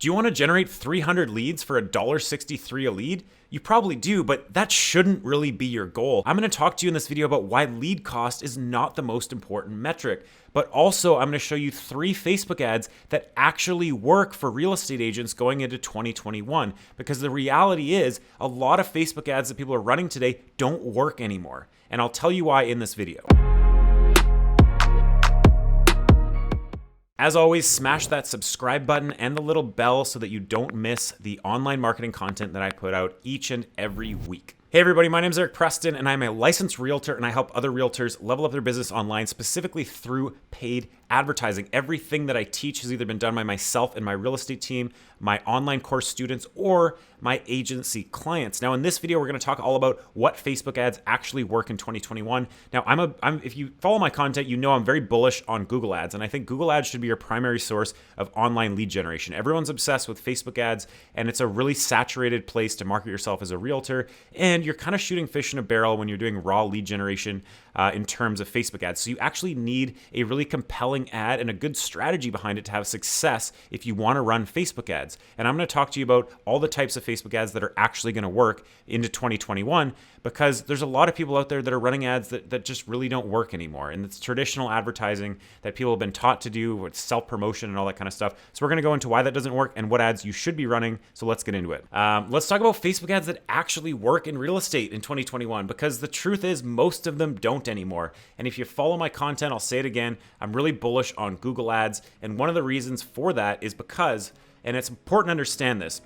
Do you want to generate 300 leads for $1.63 a lead? You probably do, but that shouldn't really be your goal. I'm going to talk to you in this video about why lead cost is not the most important metric, but also I'm going to show you 3 Facebook ads that actually work for real estate agents going into 2021, because the reality is a lot of Facebook ads that people are running today don't work anymore, and I'll tell you why in this video. As always, smash that subscribe button and the little bell so that you don't miss the online marketing content that I put out each and every week. Hey everybody, my name is Eric Preston and I'm a licensed realtor, and I help other realtors level up their business online, specifically through paid advertising. Everything that I teach has either been done by myself and my real estate team, my online course students, or my agency clients. Now in this video, we're going to talk all about what Facebook ads actually work in 2021. Now if you follow my content, you know I'm very bullish on Google ads, and I think Google ads should be your primary source of online lead generation. Everyone's obsessed with Facebook ads, and it's a really saturated place to market yourself as a realtor, and you're kind of shooting fish in a barrel when you're doing raw lead generation in terms of Facebook ads. So you actually need a really compelling ad and a good strategy behind it to have success if you want to run Facebook ads. And I'm going to talk to you about all the types of Facebook ads that are actually going to work into 2021, because there's a lot of people out there that are running ads that just really don't work anymore. And it's traditional advertising that people have been taught to do with self-promotion and all that kind of stuff. So we're going to go into why that doesn't work and what ads you should be running. So let's get into it. Let's talk about Facebook ads that actually work in real estate in 2021, because the truth is most of them don't anymore. And if you follow my content, I'll say it again, I'm really bullish on Google ads. And one of the reasons for that is because, and it's important to understand this,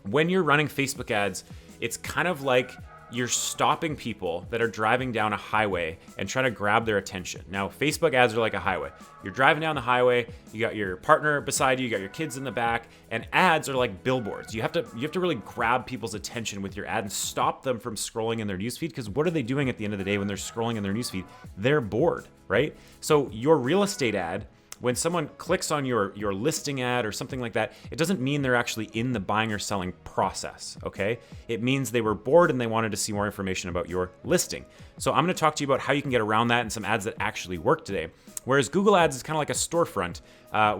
when you're running Facebook ads, it's kind of like you're stopping people that are driving down a highway and trying to grab their attention. Now, Facebook ads are like a highway. You're driving down the highway, you got your partner beside you, you got your kids in the back, and ads are like billboards. You have to really grab people's attention with your ad and stop them from scrolling in their newsfeed, because what are they doing at the end of the day when they're scrolling in their newsfeed? They're bored, right? So your real estate ad, when someone clicks on your listing ad or something like that, it doesn't mean they're actually in the buying or selling process, okay? It means they were bored and they wanted to see more information about your listing. So I'm gonna talk to you about how you can get around that and some ads that actually work today. Whereas Google ads is kind of like a storefront.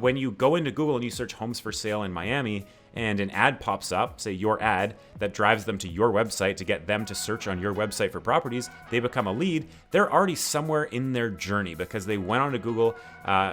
When you go into Google and you search homes for sale in Miami, and an ad pops up, say your ad, that drives them to your website to get them to search on your website for properties, they become a lead. They're already somewhere in their journey because they went onto Google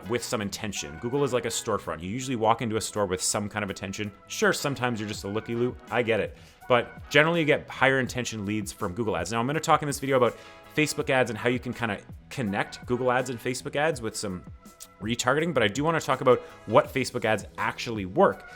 with some intention. Google is like a storefront. You usually walk into a store with some kind of intention. Sure, sometimes you're just a looky-loo, I get it. But generally you get higher intention leads from Google ads. Now I'm gonna talk in this video about Facebook ads and how you can kind of connect Google ads and Facebook ads with some retargeting, but I do wanna talk about what Facebook ads actually work.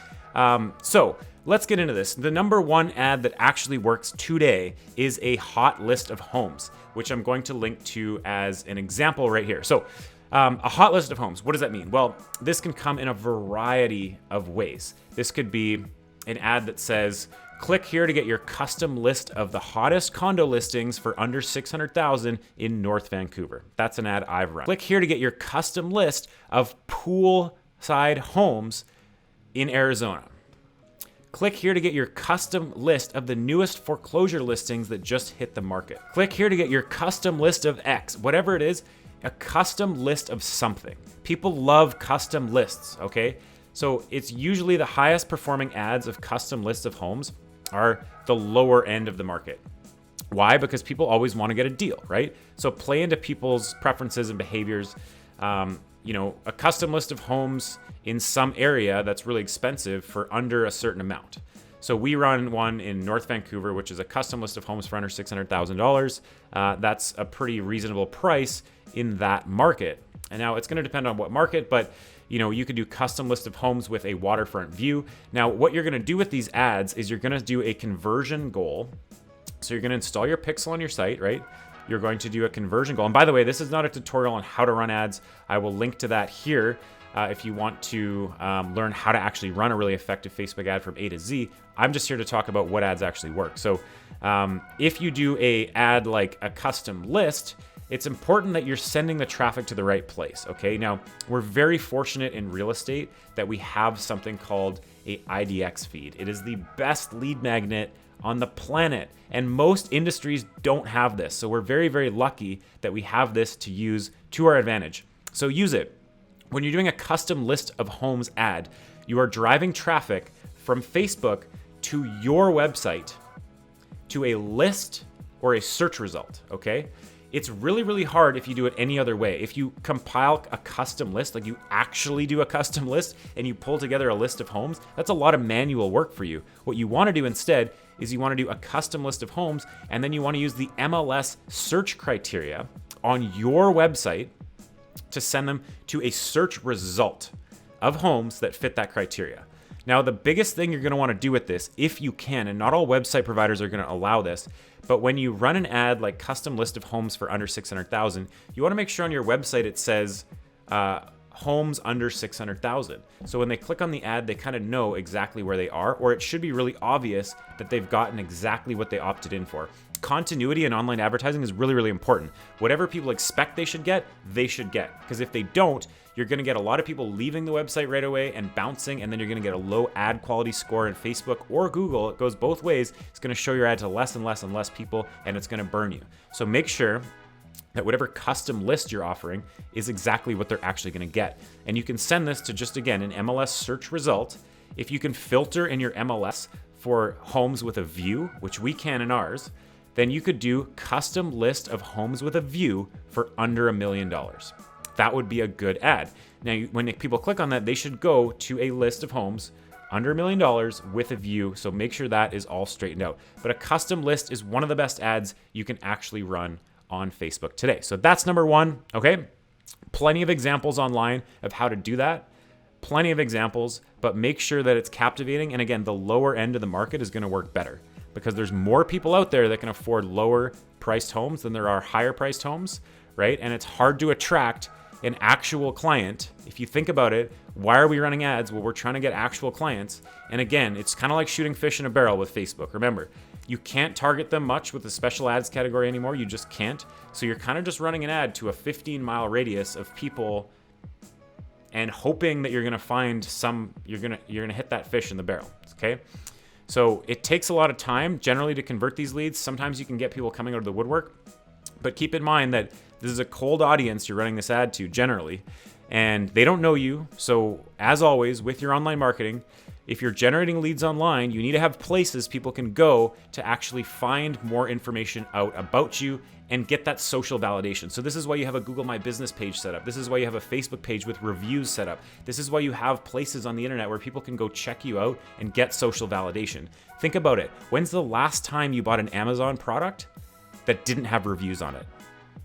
So let's get into this. The number one ad that actually works today is a hot list of homes, which I'm going to link to as an example right here. So a hot list of homes, what does that mean? Well, this can come in a variety of ways. This could be an ad that says, click here to get your custom list of the hottest condo listings for under $600,000 in North Vancouver. That's an ad I've run. Click here to get your custom list of poolside homes in Arizona. Click here to get your custom list of the newest foreclosure listings that just hit the market. Click here to get your custom list of X, whatever it is, a custom list of something. People love custom lists, okay? So it's usually the highest performing ads of custom lists of homes are the lower end of the market. Why? Because people always want to get a deal, right? So play into people's preferences and behaviors. A custom list of homes in some area that's really expensive for under a certain amount. So we run one in North Vancouver, which is a custom list of homes for under $600,000. That's a pretty reasonable price in that market. And now it's going to depend on what market, but you could do custom list of homes with a waterfront view. Now, what you're going to do with these ads is you're going to do a conversion goal. So you're going to install your pixel on your site, right? You're going to do a conversion goal. And by the way, this is not a tutorial on how to run ads. I will link to that here if you want to learn how to actually run a really effective Facebook ad from A to Z. I'm just here to talk about what ads actually work. So if you do a ad like a custom list, it's important that you're sending the traffic to the right place, okay? Now, we're very fortunate in real estate that we have something called a IDX feed. It is the best lead magnet on the planet, and most industries don't have this. So we're very, very lucky that we have this to use to our advantage. So use it. When you're doing a custom list of homes ad, you are driving traffic from Facebook to your website to a list or a search result, okay? It's really, really hard if you do it any other way. If you compile a custom list, like you actually do a custom list and you pull together a list of homes, that's a lot of manual work for you. What you want to do instead is you want to do a custom list of homes, and then you want to use the MLS search criteria on your website to send them to a search result of homes that fit that criteria. Now, the biggest thing you're going to want to do with this, if you can, and not all website providers are going to allow this, but when you run an ad like custom list of homes for under 600,000, you want to make sure on your website it says homes under 600,000. So when they click on the ad, they kind of know exactly where they are, or it should be really obvious that they've gotten exactly what they opted in for. Continuity in online advertising is really, really important. Whatever people expect they should get, because if they don't, you're going to get a lot of people leaving the website right away and bouncing, and then you're going to get a low ad quality score in Facebook or Google. It goes both ways. It's going to show your ad to less and less and less people, and it's going to burn you. So make sure that whatever custom list you're offering is exactly what they're actually going to get. And you can send this to just, again, an MLS search result. If you can filter in your MLS for homes with a view, which we can in ours, then you could do custom list of homes with a view for under $1 million. That would be a good ad. Now, when people click on that, they should go to a list of homes under $1 million with a view. So make sure that is all straightened out. But a custom list is one of the best ads you can actually run on Facebook today. So that's number one, okay? Plenty of examples online of how to do that. Plenty of examples, but make sure that it's captivating. And again, the lower end of the market is going to work better because there's more people out there that can afford lower priced homes than there are higher priced homes, right? And it's hard to attract an actual client. If you think about it, why are we running ads? Well, we're trying to get actual clients. And again, it's kind of like shooting fish in a barrel with Facebook. Remember, you can't target them much with the special ads category anymore. You just can't. So you're kind of just running an ad to a 15-mile radius of people and hoping that you're going to find you're going to hit that fish in the barrel, okay? So it takes a lot of time generally to convert these leads. Sometimes you can get people coming out of the woodwork, but keep in mind that this is a cold audience you're running this ad to generally, and they don't know you. So as always, with your online marketing, if you're generating leads online, you need to have places people can go to actually find more information out about you and get that social validation. So this is why you have a Google My Business page set up. This is why you have a Facebook page with reviews set up. This is why you have places on the internet where people can go check you out and get social validation. Think about it. When's the last time you bought an Amazon product that didn't have reviews on it?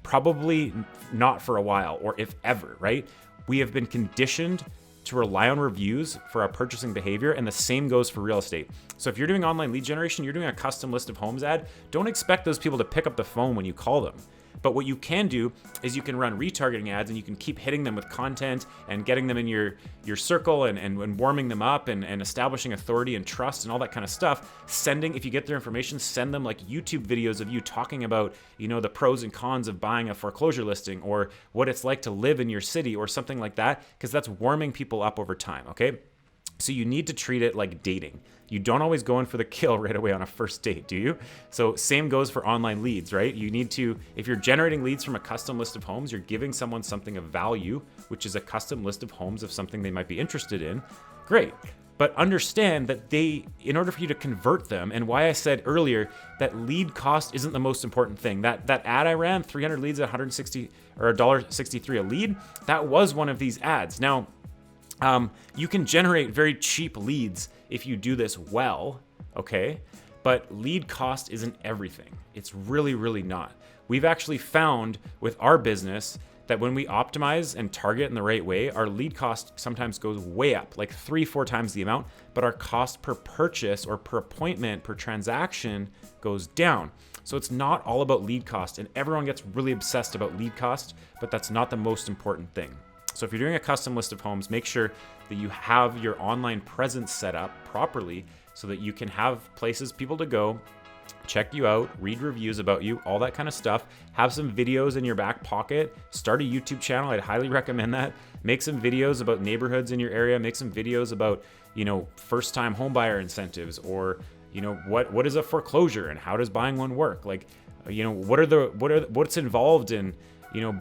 Probably not for a while, or if ever, right? We have been conditioned to rely on reviews for our purchasing behavior, and the same goes for real estate. So if you're doing online lead generation, you're doing a custom list of homes ad, don't expect those people to pick up the phone when you call them. But what you can do is you can run retargeting ads, and you can keep hitting them with content and getting them in your circle and warming them up and establishing authority and trust and all that kind of stuff. If you get their information, send them like YouTube videos of you talking about, the pros and cons of buying a foreclosure listing or what it's like to live in your city or something like that, because that's warming people up over time, okay? So you need to treat it like dating. You don't always go in for the kill right away on a first date, do you? So same goes for online leads, right? You need to, if you're generating leads from a custom list of homes, you're giving someone something of value, which is a custom list of homes of something they might be interested in. Great. But understand that in order for you to convert them, and why I said earlier that lead cost isn't the most important thing. That ad I ran, 300 leads at $160 or $1.63 a lead, that was one of these ads. Now, you can generate very cheap leads if you do this well, okay? But lead cost isn't everything. It's really, really not. We've actually found with our business that when we optimize and target in the right way, our lead cost sometimes goes way up, like 3-4 times the amount, but our cost per purchase or per appointment, per transaction goes down. So it's not all about lead cost, and everyone gets really obsessed about lead cost, but that's not the most important thing. So if you're doing a custom list of homes, make sure that you have your online presence set up properly so that you can have places people to go, check you out, read reviews about you, all that kind of stuff. Have some videos in your back pocket. Start a YouTube channel. I'd highly recommend that. Make some videos about neighborhoods in your area. Make some videos about, first-time homebuyer incentives, or, what is a foreclosure and how does buying one work? Like, what's involved in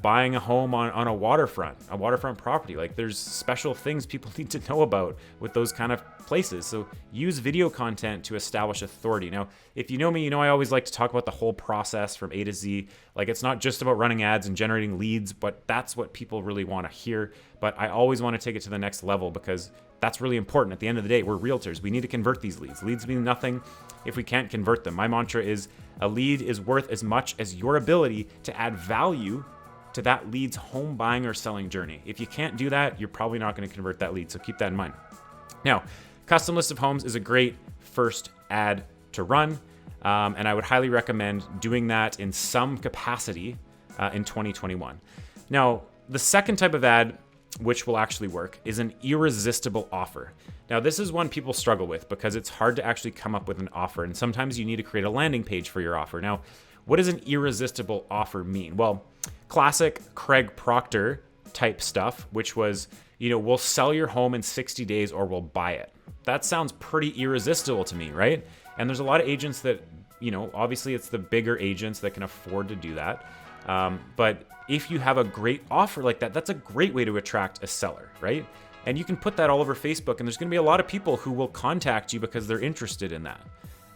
buying a home on a waterfront property. Like, there's special things people need to know about with those kind of places. So use video content to establish authority. Now, if you know me, I always like to talk about the whole process from A to Z. Like, it's not just about running ads and generating leads, but that's what people really want to hear. But I always want to take it to the next level because that's really important. At the end of the day, we're realtors. We need to convert these leads. Leads mean nothing if we can't convert them. My mantra is a lead is worth as much as your ability to add value to that lead's home buying or selling journey. If you can't do that, you're probably not going to convert that lead. So keep that in mind. Now, custom list of homes is a great first ad to run. And I would highly recommend doing that in some capacity in 2021. Now, the second type of ad, which will actually work, is an irresistible offer. Now, this is one people struggle with because it's hard to actually come up with an offer. And sometimes you need to create a landing page for your offer. Now, what does an irresistible offer mean? Well, classic Craig Proctor type stuff, which was, we'll sell your home in 60 days or we'll buy it. That sounds pretty irresistible to me, right? And there's a lot of agents that, obviously it's the bigger agents that can afford to do that. But if you have a great offer like that, that's a great way to attract a seller, right? And you can put that all over Facebook, and there's going to be a lot of people who will contact you because they're interested in that,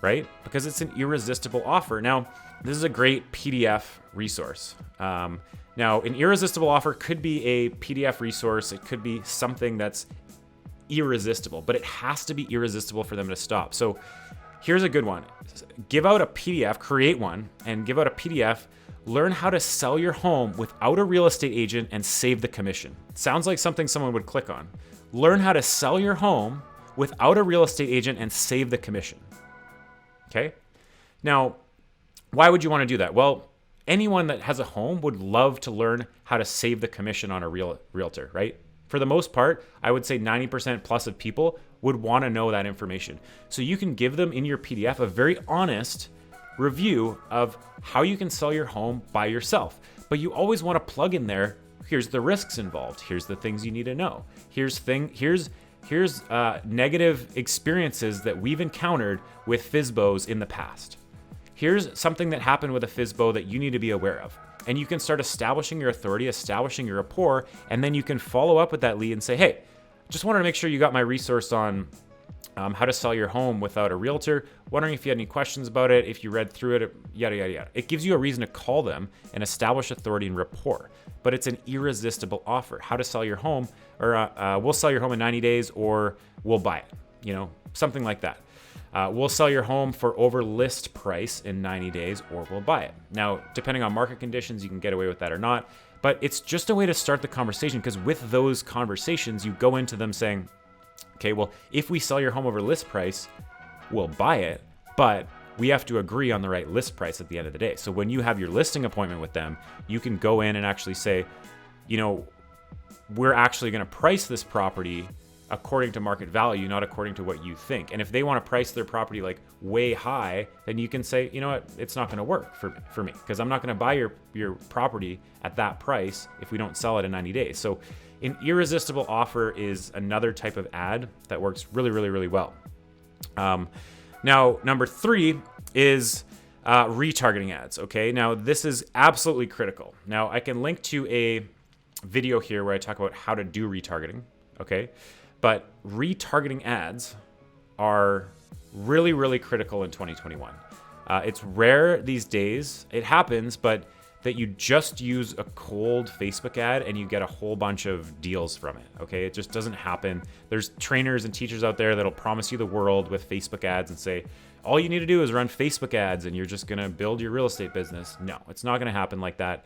right? Because it's an irresistible offer. Now, this is a great PDF resource. Now, an irresistible offer could be a PDF resource. It could be something that's irresistible, but it has to be irresistible for them to stop. So here's a good one. Give out a PDF, create one, and give out a PDF. Learn how to sell your home without a real estate agent and save the commission. Sounds like something someone would click on. Learn how to sell your home without a real estate agent and save the commission. Okay? Now, why would you want to do that? Well, anyone that has a home would love to learn how to save the commission on a realtor, right? For the most part, I would say 90% plus of people would want to know that information. So you can give them in your PDF a very honest review of how you can sell your home by yourself. But you always want to plug in there, here's the risks involved. Here's the things you need to know. Here's negative experiences that we've encountered with FSBOs in the past. Here's something that happened with a FSBO that you need to be aware of. And you can start establishing your authority, establishing your rapport, and then you can follow up with that lead and say, hey, just wanted to make sure you got my resource on how to sell your home without a realtor. Wondering if you had any questions about it, if you read through it, yada, yada, yada. It gives you a reason to call them and establish authority and rapport. But it's an irresistible offer. How to sell your home, or we'll sell your home in 90 days, or we'll buy it. Something like that. We'll sell your home for over list price in 90 days, or we'll buy it. Now, depending on market conditions, you can get away with that or not. But it's just a way to start the conversation, because with those conversations, you go into them saying, okay, well, if we sell your home over list price, we'll buy it, but we have to agree on the right list price at the end of the day. So when you have your listing appointment with them, you can go in and actually say, we're actually going to price this property according to market value, not according to what you think. And if they want to price their property like way high, then you can say, you know what, it's not going to work for me, because I'm not going to buy your property at that price if we don't sell it in 90 days. So an irresistible offer is another type of ad that works really, really, really well. Now, number 3 is retargeting ads. Okay, now this is absolutely critical. Now, I can link to a video here where I talk about how to do retargeting. Okay, but retargeting ads are really, really critical in 2021. It's rare these days. It happens, but that you just use a cold Facebook ad and you get a whole bunch of deals from it, okay? It just doesn't happen. There's trainers and teachers out there that'll promise you the world with Facebook ads and say, all you need to do is run Facebook ads and you're just gonna build your real estate business. No, it's not gonna happen like that.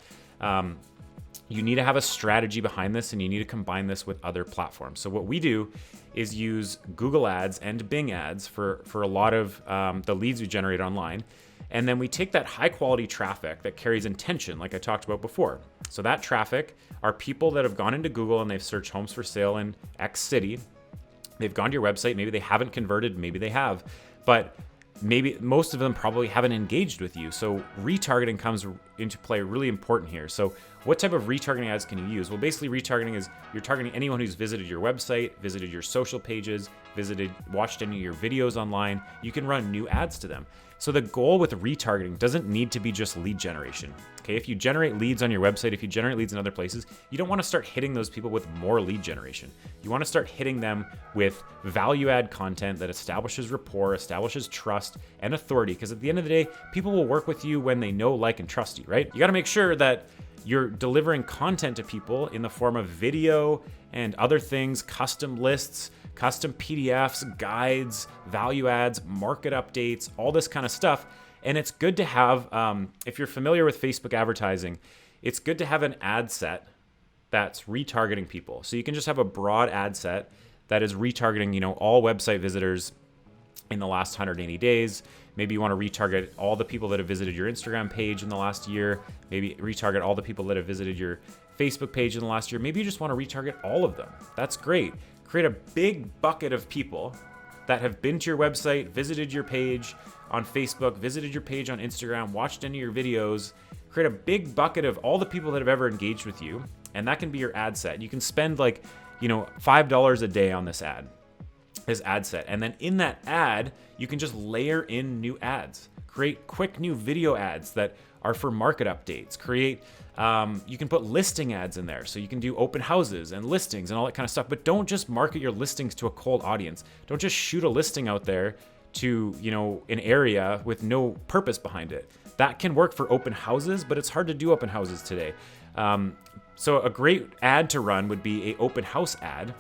You need to have a strategy behind this, and you need to combine this with other platforms. So what we do is use Google Ads and Bing Ads for a lot of the leads we generate online. And then we take that high quality traffic that carries intention, like I talked about before. So that traffic are people that have gone into Google and they've searched homes for sale in X city. They've gone to your website. Maybe they haven't converted, maybe they have, but maybe most of them probably haven't engaged with you. So retargeting comes into play really important here. So what type of retargeting ads can you use? Well, basically retargeting is you're targeting anyone who's visited your website, visited your social pages, watched any of your videos online. You can run new ads to them. So the goal with retargeting doesn't need to be just lead generation. Okay, if you generate leads on your website, if you generate leads in other places, you don't want to start hitting those people with more lead generation. You want to start hitting them with value add content that establishes rapport, establishes trust and authority. Because at the end of the day, people will work with you when they know, like, and trust you, right? You got to make sure that you're delivering content to people in the form of video and other things, custom lists, custom PDFs, guides, value adds, market updates, all this kind of stuff. And it's good to have, if you're familiar with Facebook advertising, it's good to have an ad set that's retargeting people. So you can just have a broad ad set that is retargeting, all website visitors in the last 180 days. Maybe you want to retarget all the people that have visited your Instagram page in the last year. Maybe retarget all the people that have visited your Facebook page in the last year. Maybe you just want to retarget all of them. That's great. Create a big bucket of people that have been to your website, visited your page on Facebook, visited your page on Instagram, watched any of your videos. Create a big bucket of all the people that have ever engaged with you, and that can be your ad set. You can spend $5 a day on this ad set. And then in that ad, you can just layer in new ads. Create quick new video ads that are for market updates. You can put listing ads in there. So you can do open houses and listings and all that kind of stuff. But don't just market your listings to a cold audience. Don't just shoot a listing out there to, an area with no purpose behind it. That can work for open houses, but it's hard to do open houses today. So a great ad to run would be an open house ad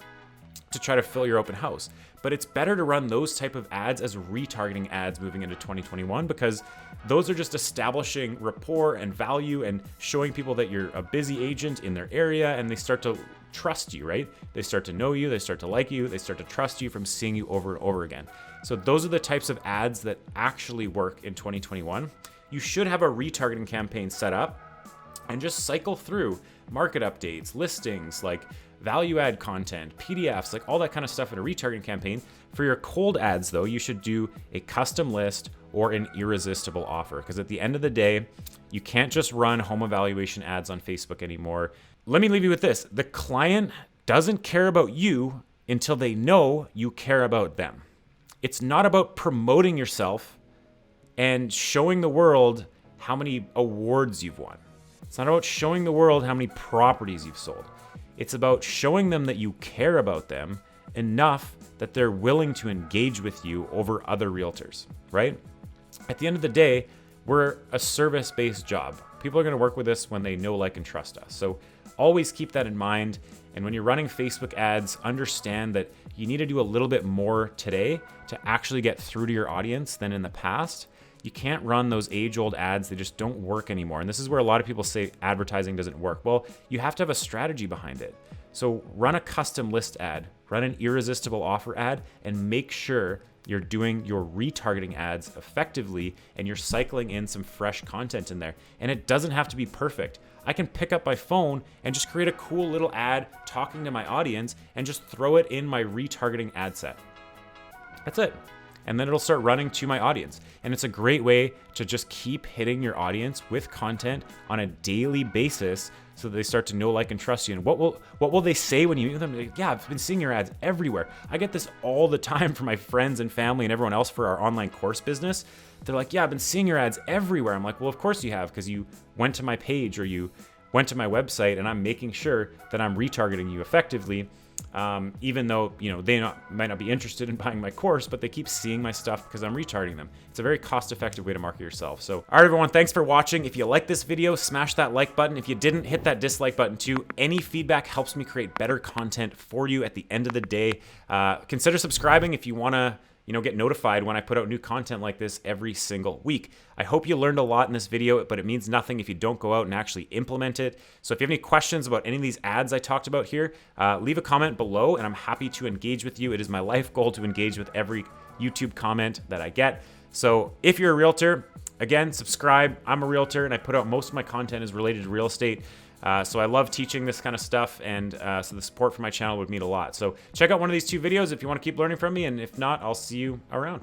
to try to fill your open house. But it's better to run those type of ads as retargeting ads moving into 2021, because those are just establishing rapport and value and showing people that you're a busy agent in their area, and they start to trust you, right? They start to know you, they start to like you, they start to trust you from seeing you over and over again. So those are the types of ads that actually work in 2021. You should have a retargeting campaign set up and just cycle through market updates, listings, like value add content, PDFs, like all that kind of stuff in a retargeting campaign. For your cold ads though, you should do a custom list or an irresistible offer, because at the end of the day, you can't just run home evaluation ads on Facebook anymore. Let me leave you with this. The client doesn't care about you until they know you care about them. It's not about promoting yourself and showing the world how many awards you've won. It's not about showing the world how many properties you've sold. It's about showing them that you care about them enough that they're willing to engage with you over other realtors, right? At the end of the day, we're a service-based job. People are going to work with us when they know, like, and trust us. So always keep that in mind. And when you're running Facebook ads, understand that you need to do a little bit more today to actually get through to your audience than in the past. You can't run those age-old ads. They just don't work anymore. And this is where a lot of people say advertising doesn't work. Well, you have to have a strategy behind it. So run a custom list ad, run an irresistible offer ad, and make sure you're doing your retargeting ads effectively and you're cycling in some fresh content in there. And it doesn't have to be perfect. I can pick up my phone and just create a cool little ad talking to my audience and just throw it in my retargeting ad set. That's it. And then it'll start running to my audience. And it's a great way to just keep hitting your audience with content on a daily basis so that they start to know, like, and trust you. And what will they say when you meet them? Like, yeah, I've been seeing your ads everywhere. I get this all the time from my friends and family and everyone else for our online course business. They're like, yeah, I've been seeing your ads everywhere. I'm like, well, of course you have, because you went to my page or you went to my website, and I'm making sure that I'm retargeting you effectively. Even though, they might not be interested in buying my course, but they keep seeing my stuff because I'm retargeting them. It's a very cost-effective way to market yourself. So, all right, everyone, thanks for watching. If you like this video, smash that like button. If you didn't, hit that dislike button too. Any feedback helps me create better content for you at the end of the day. Consider subscribing if you want to get notified when I put out new content like this every single week. I hope you learned a lot in this video, but it means nothing if you don't go out and actually implement it. So if you have any questions about any of these ads I talked about here, leave a comment below and I'm happy to engage with you. It is my life goal to engage with every YouTube comment that I get. So if you're a realtor, again, subscribe. I'm a realtor and I put out most of my content is related to real estate. So I love teaching this kind of stuff, and so the support for my channel would mean a lot. So check out one of these two videos if you want to keep learning from me, and if not, I'll see you around.